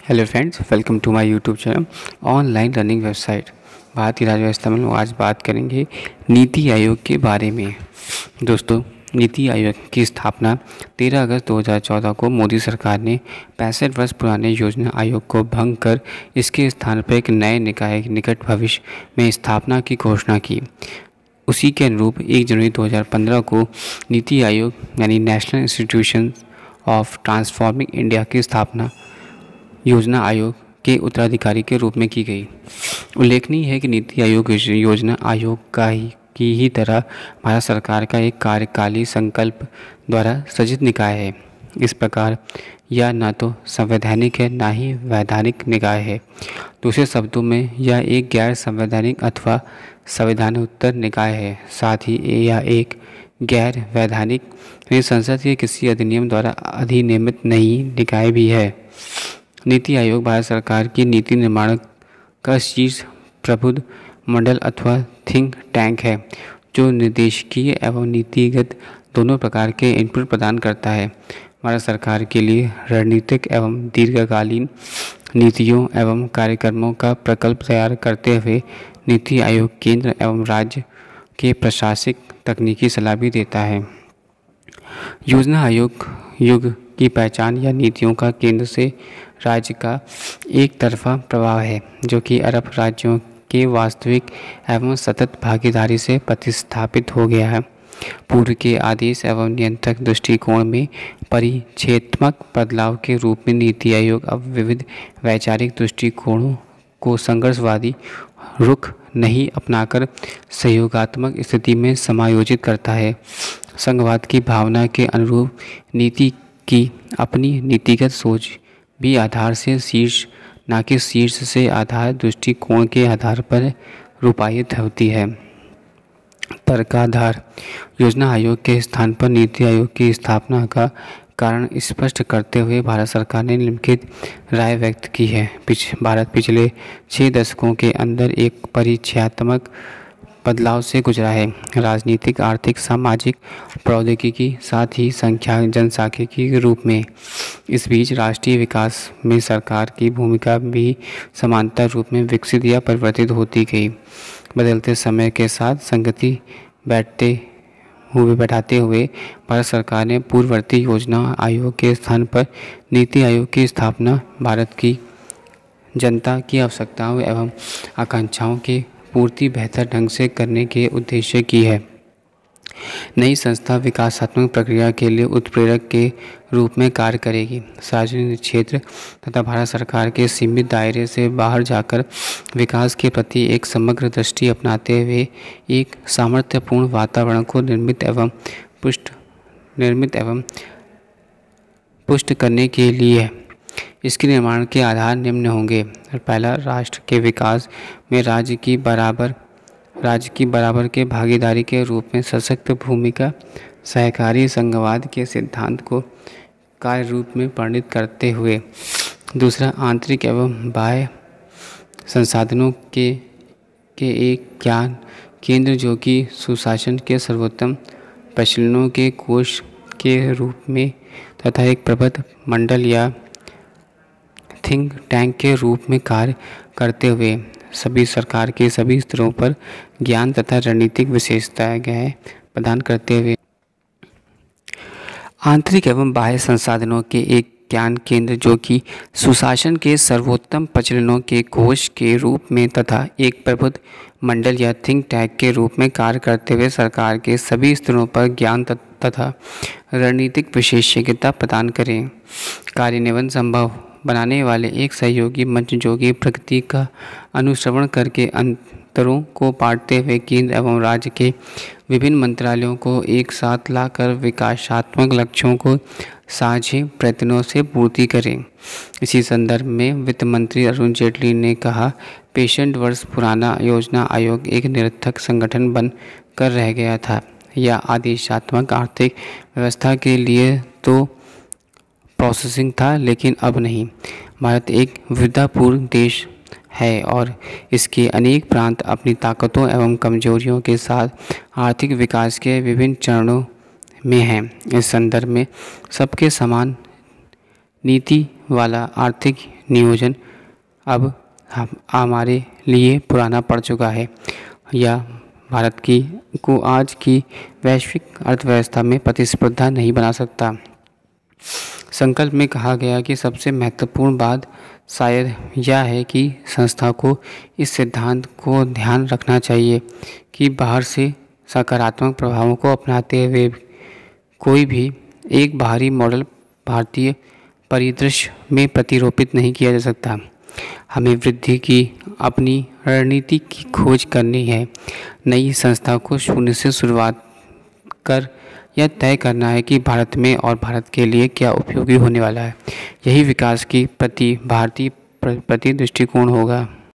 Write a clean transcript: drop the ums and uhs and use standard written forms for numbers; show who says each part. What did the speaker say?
Speaker 1: Hello friends, welcome to my YouTube channel online learning website. भारतीय राज्य व्यवस्था में लोग आज बात करेंगे नीति आयोग के बारे में। दोस्तों, नीति आयोग की स्थापना 13 अगस्त 2014 को मोदी सरकार ने 65 वर्ष पुराने योजना आयोग को भंग कर इसके स्थान पर एक नए निकाय की निकट भविष्य में स्थापना की घोषणा की। उसी के अनुरूप 1 जनवरी 2015 को नीति आयोग यानी national institution of transforming India की स्थापना योजना आयोग के उत्तराधिकारी के रूप में की गई। उल्लेखनीय है कि नीति आयोग योजना आयोग की ही तरह भारत सरकार का एक कार्यकाली संकल्प द्वारा सृजित निकाय है। इस प्रकार यह न तो संवैधानिक है न ही वैधानिक निकाय है। दूसरे शब्दों में यह एक गैर संवैधानिक अथवा संवैधानोत्तर निकाय है। साथ ही यह एक गैर वैधानिक संसद के किसी अधिनियम द्वारा अधिनियमित नई निकाय भी है। नीति आयोग भारत सरकार की नीति निर्माण का शीर्ष प्रबुद्ध मंडल अथवा थिंक टैंक है, जो निर्देशकीय एवं नीतिगत दोनों प्रकार के इनपुट प्रदान करता है। भारत सरकार के लिए रणनीतिक एवं दीर्घकालीन नीतियों एवं कार्यक्रमों का प्रकल्प तैयार करते हुए नीति आयोग केंद्र एवं राज्य के प्रशासनिक तकनीकी सलाह भी देता है। योजना आयोग युग की पहचान या नीतियों का केंद्र से राज्य का एक तरफा प्रभाव है, जो कि अरब राज्यों के वास्तविक एवं सतत भागीदारी से प्रतिस्थापित हो गया है। पूर्व के आदेश एवं नियंत्रक दृष्टिकोण में परिक्षेत्रात्मक बदलाव के रूप में नीति आयोग अब विविध वैचारिक दृष्टिकोणों को संघर्षवादी रुख नहीं अपनाकर सहयोगात्मक स्थिति में समायोजित करता है। संघवाद की भावना के अनुरूप नीति की अपनी नीतिगत सोच भी आधार से शीर्ष न कि शीर्ष से आधार दृष्टिकोण के आधार पर रूपायित होती है। तर्काधार योजना आयोग के स्थान पर नीति आयोग की स्थापना का कारण स्पष्ट करते हुए भारत सरकार ने निम्नलिखित राय व्यक्त की है। भारत पिछले 6 दशकों के अंदर एक परिचयात्मक बदलाव से गुजरा है। राजनीतिक, आर्थिक, सामाजिक, प्रौद्योगिकी साथ ही जनसांख्यिकी के रूप में। इस बीच राष्ट्रीय विकास में सरकार की भूमिका भी समांतर रूप में विकसित या परिवर्तित होती गई। बदलते समय के साथ संगति बैठाते हुए भारत सरकार ने पूर्ववर्ती योजना आयोग के स्थान पर नीति आयोग की स्थापना भारत की जनता की आवश्यकताओं एवं आकांक्षाओं की पूर्ति बेहतर ढंग से करने के उद्देश्य की है। नई संस्था विकासात्मक प्रक्रिया के लिए उत्प्रेरक के रूप में कार्य करेगी। सार्वजनिक क्षेत्र तथा भारत सरकार के सीमित दायरे से बाहर जाकर विकास के प्रति एक समग्र दृष्टि अपनाते हुए एक सामर्थ्यपूर्ण वातावरण को निर्मित एवं पुष्ट करने के लिए इसके निर्माण के आधार निम्न होंगे। पहला, राष्ट्र के विकास में राज्य की बराबर के भागीदारी के रूप में सशक्त भूमिका, सहकारी संघवाद के सिद्धांत को कार्य रूप में परिणत करते हुए। दूसरा, आंतरिक एवं बाह्य संसाधनों के एक ज्ञान केंद्र, जो कि सुशासन के सर्वोत्तम प्रचलनों के कोष के रूप में तथा एक प्रबुद्ध मंडल या थिंक टैंक के रूप में कार्य करते हुए सभी सरकार के सभी स्तरों पर ज्ञान तथा रणनीतिक विशेषताएं प्रदान करते हुए। आंतरिक एवं बाह्य संसाधनों के एक ज्ञान केंद्र, जो कि सुशासन के सर्वोत्तम प्रचलनों के कोष के रूप में तथा एक प्रबुद्ध मंडल या थिंक टैंक के रूप में कार्य करते हुए सरकार के सभी स्तरों पर ज्ञान तथा रणनीतिक विशेषज्ञता प्रदान करें। कार्यान्वयन संभव बनाने वाले एक सहयोगी मंच, जो कि प्रगति का अनुश्रवण करके अंतरों को बांटते हुए केंद्र एवं राज्य के विभिन्न मंत्रालयों को एक साथ लाकर विकासात्मक लक्ष्यों को साझे प्रयत्नों से पूर्ति करें। इसी संदर्भ में वित्त मंत्री अरुण जेटली ने कहा, 65 वर्ष पुराना योजना आयोग एक निरर्थक संगठन बन कर रह गया था। यह आदेशात्मक आर्थिक व्यवस्था के लिए तो प्रोसेसिंग था, लेकिन अब नहीं। भारत एक विविधतापूर्ण देश है और इसके अनेक प्रांत अपनी ताकतों एवं कमजोरियों के साथ आर्थिक विकास के विभिन्न चरणों में हैं। इस संदर्भ में सबके समान नीति वाला आर्थिक नियोजन अब हमारे लिए पुराना पड़ चुका है या भारत को आज की वैश्विक अर्थव्यवस्था में प्रतिस्पर्धा नहीं बना सकता। संकल्प में कहा गया कि सबसे महत्वपूर्ण बात शायद यह है कि संस्था को इस सिद्धांत को ध्यान रखना चाहिए कि बाहर से सकारात्मक प्रभावों को अपनाते हुए कोई भी एक बाहरी मॉडल भारतीय परिदृश्य में प्रतिरूपित नहीं किया जा सकता। हमें वृद्धि की अपनी रणनीति की खोज करनी है। नई संस्था को शून्य से शुरुआत कर यह तय करना है कि भारत में और भारत के लिए क्या उपयोगी होने वाला है। यही विकास की भारतीय प्रति दृष्टिकोण होगा।